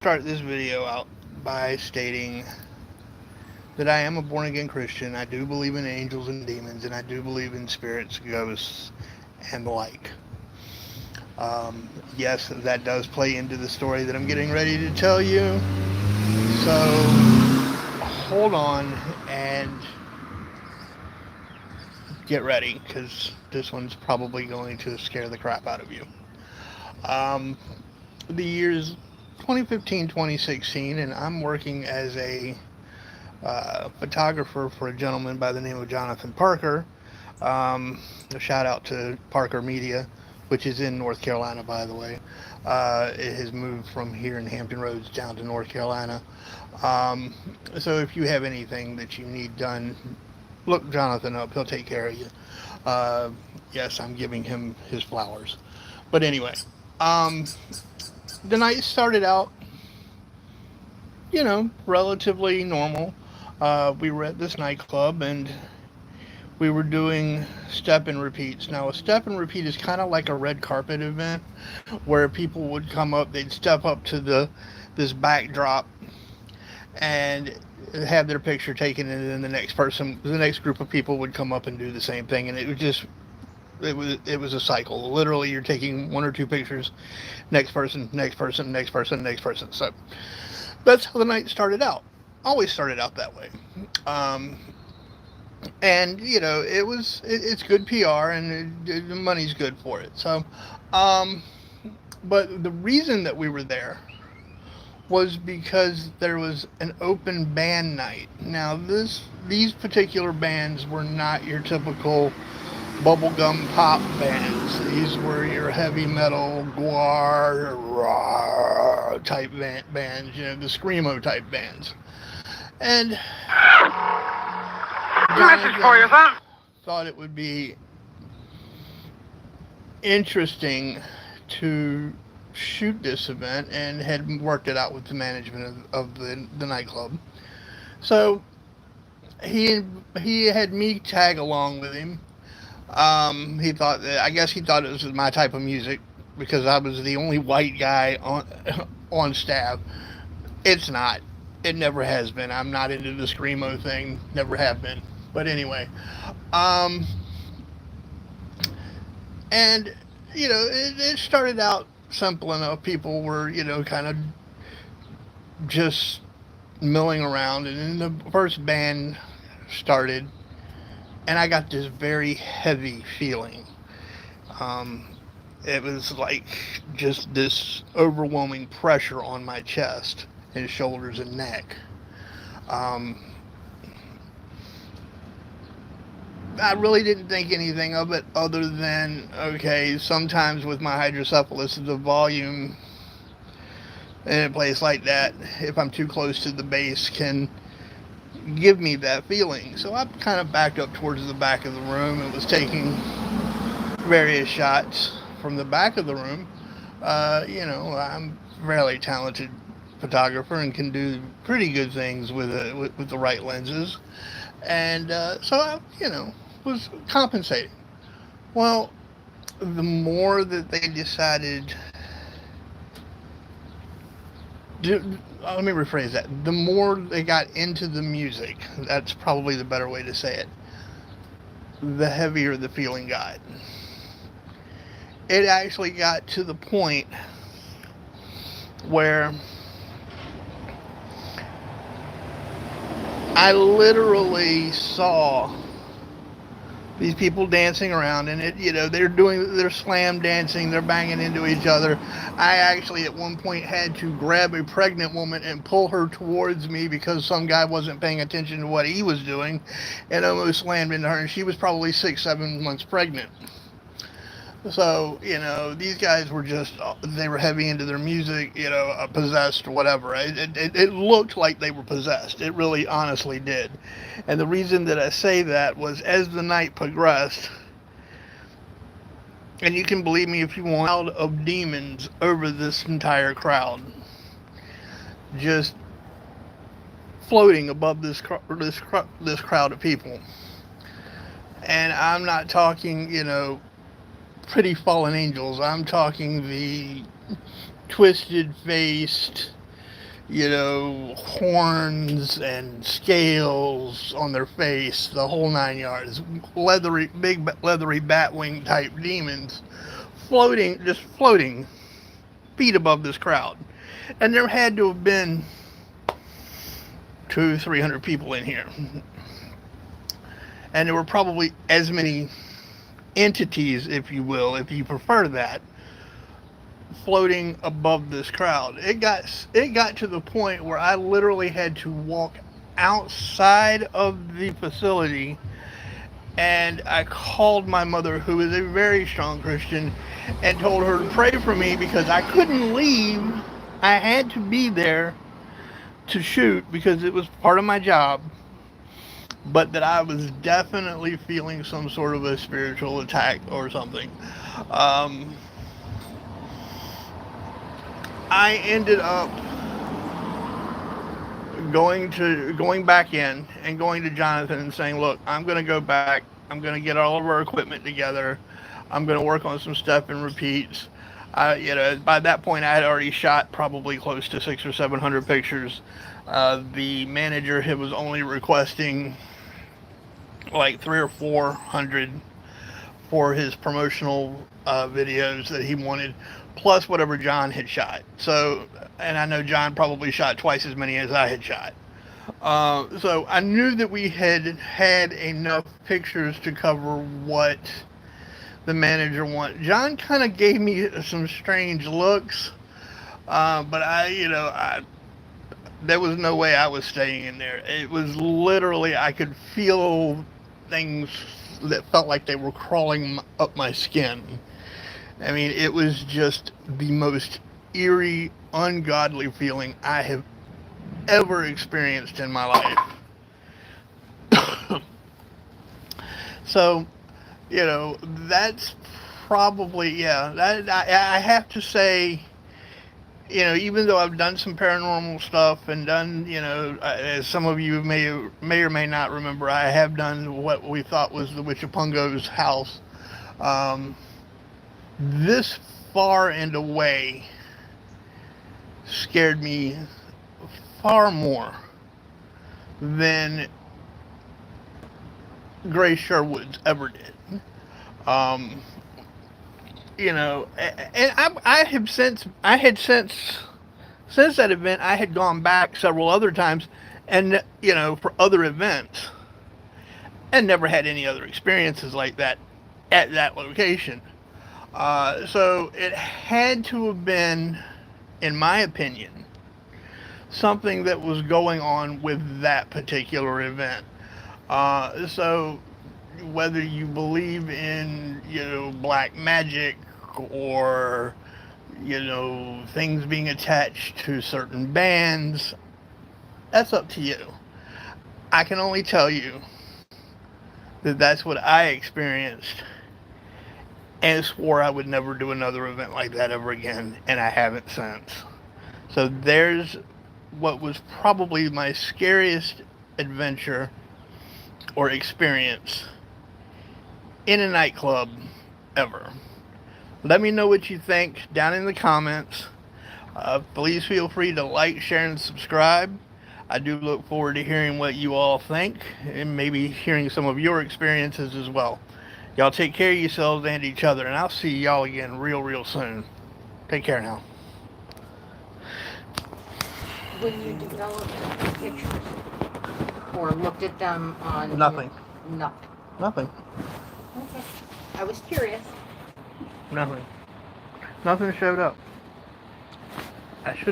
start this video out by stating that I am a born again Christian. I do believe in angels and demons, and I do believe in spirits, ghosts, and the like. Yes, that does play into the story that I'm getting ready to tell you. So hold on and get ready, because this one's probably going to scare the crap out of you. Um, the year's 2015, 2016, and I'm working as a photographer for a gentleman by the name of Jonathan Parker. A shout out to Parker Media, which is in North Carolina, by the way. It has moved from here in Hampton Roads down to North Carolina. So if you have anything that you need done, look Jonathan up. He'll take care of you. Yes, I'm giving him his flowers. But anyway, the night started out, relatively normal. We were at this nightclub and we were doing step and repeats. Now, a step and repeat is kind of like a red carpet event where people would come up, they'd step up to this backdrop and have their picture taken, and then the next group of people would come up and do the same thing, and it was a cycle. Literally, you're taking one or two pictures, next person, next person, next person, next person. So that's how the night started out. Always started out that way. And it's good PR, and the money's good for it. So, but the reason that we were there was because there was an open band night. Now, these particular bands were not your typical bubblegum pop bands. These were your heavy metal, guar, type bands, the screamo type bands. And message for you, son. Thought it would be interesting to shoot this event, and had worked it out with the management of the nightclub. So he had me tag along with him. I guess he thought it was my type of music because I was the only white guy on staff. It's not. It never has been. I'm not into the screamo thing. Never have been. But anyway, and it started out simple enough. People were kind of just milling around, and then the first band started, and I got this very heavy feeling. It was like just this overwhelming pressure on my chest and shoulders and neck. I really didn't think anything of it other than, okay, sometimes with my hydrocephalus, the volume in a place like that, if I'm too close to the bass, can give me that feeling. So I kind of backed up towards the back of the room and was taking various shots from the back of the room. I'm a fairly talented photographer and can do pretty good things with the right lenses. And so I, was compensating. Well, the more that they decided, let me rephrase that. The more they got into the music, that's probably the better way to say it, the heavier the feeling got. It actually got to the point where I literally saw these people dancing around, and they're slam dancing, they're banging into each other. I actually at one point had to grab a pregnant woman and pull her towards me because some guy wasn't paying attention to what he was doing, and almost slammed into her, and she was probably 6-7 months pregnant. So, these guys were they were heavy into their music, possessed or whatever. It looked like they were possessed. It really honestly did. And the reason that I say that was as the night progressed, and you can believe me if you want, cloud of demons over this entire crowd, just floating above this crowd of people. And I'm not talking, pretty fallen angels. I'm talking the twisted faced, horns and scales on their face, the whole 9 yards. Leathery, big leathery batwing type demons just floating feet above this crowd. And there had to have been 200-300 people in here. And there were probably as many entities, if you will, if you prefer that, floating above this crowd. It got to the point where I literally had to walk outside of the facility, and I called my mother, who is a very strong Christian, and told her to pray for me because I couldn't leave. I had to be there to shoot because it was part of my job, but that I was definitely feeling some sort of a spiritual attack or something. I ended up going back in and going to Jonathan and saying, "Look, I'm going to go back. I'm going to get all of our equipment together. I'm going to work on some stuff in repeats." By that point, I had already shot probably close to 600 or 700 pictures. The manager was only requesting like 300 or 400 for his promotional videos that he wanted, plus whatever John had shot. So, and I know John probably shot twice as many as I had shot. So I knew that we had enough pictures to cover what the manager wanted. John kind of gave me some strange looks, but there was no way I was staying in there. It was literally, I could feel things that felt like they were crawling up my skin. I mean, it was just the most eerie, ungodly feeling I have ever experienced in my life. So, that's probably, yeah, I have to say, even though I've done some paranormal stuff and done, as some of you may or may not remember, I have done what we thought was the Witch of Pungo's house. This far and away scared me far more than Grace Sherwood's ever did. And I had since that event, I had gone back several other times, and for other events, and never had any other experiences like that at that location. So it had to have been, in my opinion, something that was going on with that particular event. So whether you believe in, black magic or, things being attached to certain bands, that's up to you. I can only tell you that that's what I experienced and swore I would never do another event like that ever again, and I haven't since. So there's what was probably my scariest adventure or experience in a nightclub ever. Let me know what you think down in the comments. Please feel free to like, share, and subscribe. I do look forward to hearing what you all think and maybe hearing some of your experiences as well. Y'all take care of yourselves and each other, and I'll see y'all again real soon. Take care now. When you developed the pictures or looked at them on... Nothing. Nothing. Nothing. Okay. I was curious. Nothing. Nothing showed up. I should